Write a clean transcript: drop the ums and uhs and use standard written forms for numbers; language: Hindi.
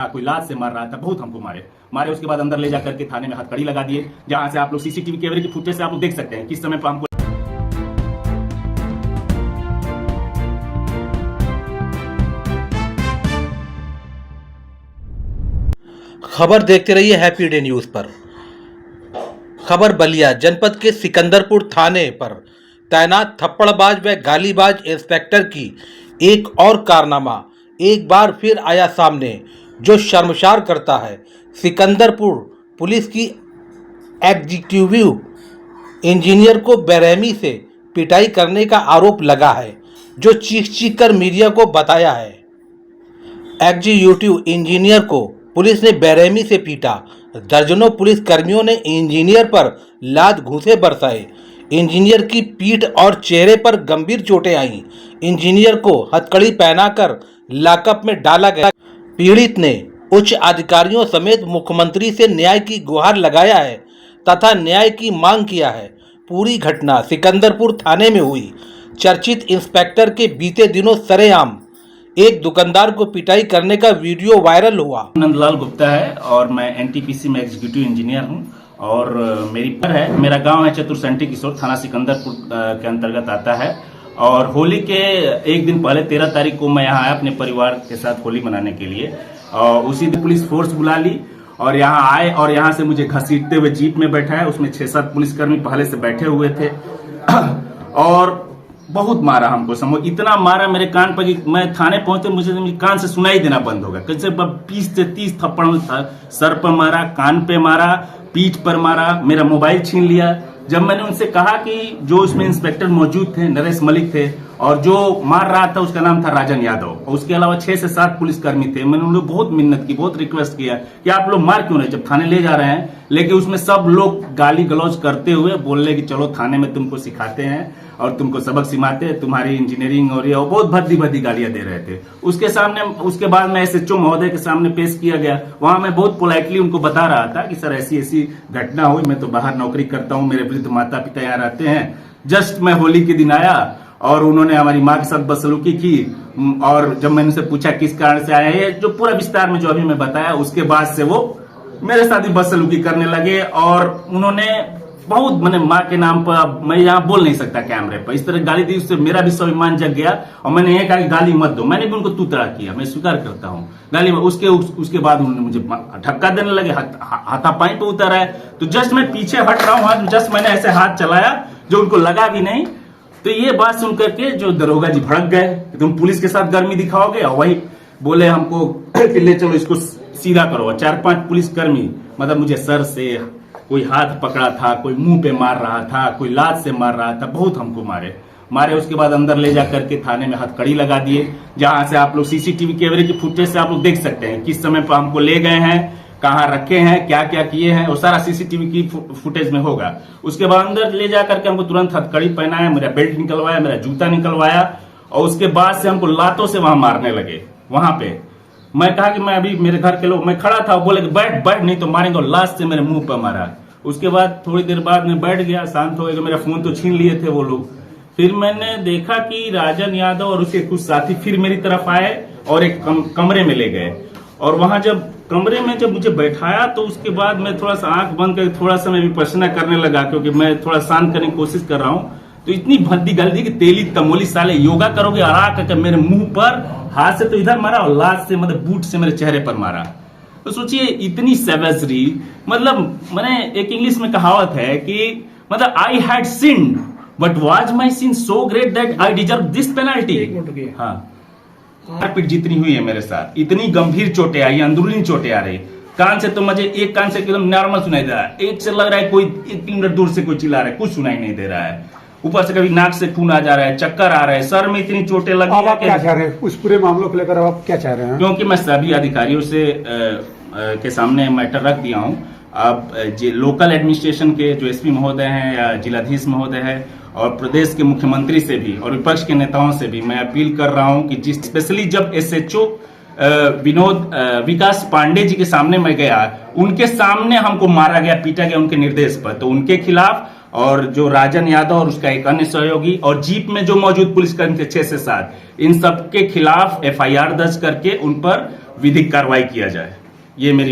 कोई लात से मार रहा था, बहुत हमको मारे। उसके बाद अंदर ले जाकर के थाने में हथकड़ी लगा दिए, जहां से आप लोग सीसीटीवी कैमरे की फुटेज से आप लोग देख सकते हैं किस समय पर हमको। खबर देखते रहिए हैप्पी डे न्यूज पर। खबर बलिया जनपद के सिकंदरपुर थाने पर तैनात थप्पड़बाज व गालीबाज इंस्पेक्टर की एक और कारनामा एक बार फिर आया सामने, जो शर्मसार करता है। सिकंदरपुर पुलिस की एग्जीक्यूटिव इंजीनियर को बेरहमी से पिटाई करने का आरोप लगा है, जो चीख कर मीडिया को बताया है। एग्जीक्यूटिव इंजीनियर को पुलिस ने बेरहमी से पीटा। दर्जनों पुलिस कर्मियों ने इंजीनियर पर लात घूंसे बरसाए। इंजीनियर की पीठ और चेहरे पर गंभीर चोटें आईं। इंजीनियर को हथकड़ी पहनाकर लॉकअप में डाला गया। पीड़ित ने उच्च अधिकारियों समेत मुख्यमंत्री से न्याय की गुहार लगाया है तथा न्याय की मांग किया है। पूरी घटना सिकंदरपुर थाने में हुई। चर्चित इंस्पेक्टर के बीते दिनों सरेआम एक दुकानदार को पिटाई करने का वीडियो वायरल हुआ। नंदलाल गुप्ता है और मैं एनटीपीसी में एग्जीक्यूटिव इंजीनियर हूं और मेरा गांव है चतुरसंटी किशोर, थाना सिकंदरपुर के अंतर्गत आता है। और होली के एक दिन पहले 13 तारीख को मैं यहाँ आया अपने परिवार के साथ होली मनाने के लिए। और उसी दिन पुलिस फोर्स बुला ली और यहाँ आए और यहाँ से मुझे घसीटते हुए जीप में बैठाया। उसमें 6-7 पुलिसकर्मी पहले से बैठे हुए थे और बहुत मारा हमको। समझो इतना मारा मेरे कान पर कि मैं थाने पहुंचे मुझे कान से सुनाई देना बंद हो गया। कैसे 20 से 30 थप्पड़ सर पर मारा, कान पे मारा, पीठ पर मारा, मेरा मोबाइल छीन लिया। जब मैंने उनसे कहा कि जो उसमें इंस्पेक्टर मौजूद थे, नरेश मलिक थे, और जो मार रहा था उसका नाम था राजन यादव, और उसके अलावा 6 से 7 पुलिसकर्मी थे। मैंने उन लोग बहुत मिन्नत की, बहुत रिक्वेस्ट किया कि आप लोग मार क्यों रहे, जब थाने ले जा रहे हैं। लेकिन उसमें सब लोग गाली गलौज करते हुए बोले कि चलो थाने में तुमको सिखाते हैं और तुमको सबक सिखाते हैं, तुम्हारी इंजीनियरिंग और ये बहुत भद्दी गालियां दे रहे थे। उसके बाद मैं एसएचओ महोदय के सामने पेश किया गया। वहां मैं बहुत पोलाइटली उनको बता रहा था कि सर ऐसी घटना हुई, मैं तो बाहर नौकरी करता हूं, मेरे वृद्ध माता पिता यहाँ रहते हैं। जस्ट मैं होली के दिन आया और उन्होंने हमारी माँ के साथ बदसलूकी की। और जब मैंने उनसे पूछा किस कारण से आया है, जो पूरा विस्तार में जो अभी मैं बताया, उसके बाद से वो मेरे साथ ही बदसलूकी करने लगे। और उन्होंने बहुत, मैंने माँ के नाम पर, मैं यहाँ बोल नहीं सकता कैमरे पर, इस तरह गाली दी, उससे मेरा भी स्वाभिमान जग गया। और मैंने ये कहा कि गाली मत दो। मैंने भी उनको तूतड़ा किया, मैं स्वीकार करता हूँ गाली। उसके बाद उन्होंने मुझे धक्का देने लगे, हाथापाई पे उतर आए। तो जस्ट मैं पीछे हट रहा हूँ, जस्ट मैंने ऐसे हाथ चलाया जो उनको लगा भी नहीं। तो ये बात सुन करके जो दरोगा जी भड़क गए, तुम पुलिस के साथ गर्मी दिखाओगे, और वही बोले हमको कि ले चलो इसको सीधा करो। 4-5 पुलिसकर्मी, मतलब मुझे सर से कोई हाथ पकड़ा था, कोई मुंह पे मार रहा था, कोई लात से मार रहा था, बहुत हमको मारे। उसके बाद अंदर ले जाकर के थाने में हथकड़ी लगा दिए, जहां से आप लोग सीसीटीवी कैमरे की फुटेज से आप लोग देख सकते हैं किस समय पर हमको ले गए हैं, कहाँ रखे हैं, क्या क्या किए हैं, वो सारा सीसीटीवी की फुटेज में होगा। उसके बाद अंदर ले जाकर के हमको तुरंत हथकड़ी पहनाया, मेरा बेल्ट निकलवाया, मेरा जूता निकलवाया, और उसके बाद से हमको लातों से वहां मारने लगे। वहां पे मैं कहा कि मैं अभी, मेरे घर के लोग, मैं खड़ा था, बोले कि बैठ नहीं तो मारेंगे, और लास्ट से मेरे मुंह पर मारा। उसके बाद थोड़ी देर बाद मैं बैठ गया, शांत हो गया। मेरा फोन तो छीन लिए थे वो लोग। फिर मैंने देखा कि राजन यादव और उसके कुछ साथी फिर मेरी तरफ आए और एक कमरे में ले गए। और वहां जब कमरे में जब मुझे बैठाया, तो उसके बाद मैं थोड़ा सा आंख बंद करके थोड़ा सा मैं विपश्यना करने लगा, क्योंकि मैं थोड़ा शांत करने की कोशिश कर रहा हूँ। तो इतनी भद्दी गाली दी कि तेली तमोली साले योगा करोगे, और आकर मेरे मुंह पर हाथ से तो इधर मारा और लात से, मतलब बूट से मेरे चेहरे पर मारा। तो सोचिए इतनी सेवेजरी, मतलब मैंने, एक इंग्लिश में कहावत है कि मतलब I had sinned but was my sin so great that I deserve this penalty. हाँ, मारपीट जितनी हुई है मेरे साथ, इतनी गंभीर चोटें आई, अंदरूनी चोटें आ रही। कान से तो मुझे एक कान से एकदम नॉर्मल सुनाई दे रहा है, एक से लग रहा है कोई 1 किलोमीटर दूर से कोई चिल्ला रहा है, कुछ सुनाई नहीं दे रहा है। ऊपर से कभी नाक से खून आ जा रहा है, चक्कर आ रहा है, सर में इतनी चोटें लगी। अब आप क्या चाह रहे हैं उस पूरे मामलों को लेकर, आप क्या चाह रहे हैं? क्योंकि मैं सभी अधिकारियों से के सामने मैटर रख दिया हूं। अब लोकल एडमिनिस्ट्रेशन के जो एसपी महोदय हैं या जिलाधीश महोदय है, और प्रदेश के मुख्यमंत्री से भी और विपक्ष के नेताओं से भी मैं अपील कर रहा हूं कि स्पेशली जब एसएचओ विकास पांडे जी के सामने मैं गया, उनके सामने हमको मारा गया, पीटा गया उनके निर्देश पर, तो उनके खिलाफ और जो राजन यादव और उसका एक अन्य सहयोगी और जीप में जो मौजूद पुलिसकर्मी थे 6 से 7, इन सब के खिलाफ FIR दर्ज करके उन पर विधिक कार्रवाई किया जाए। ये मेरी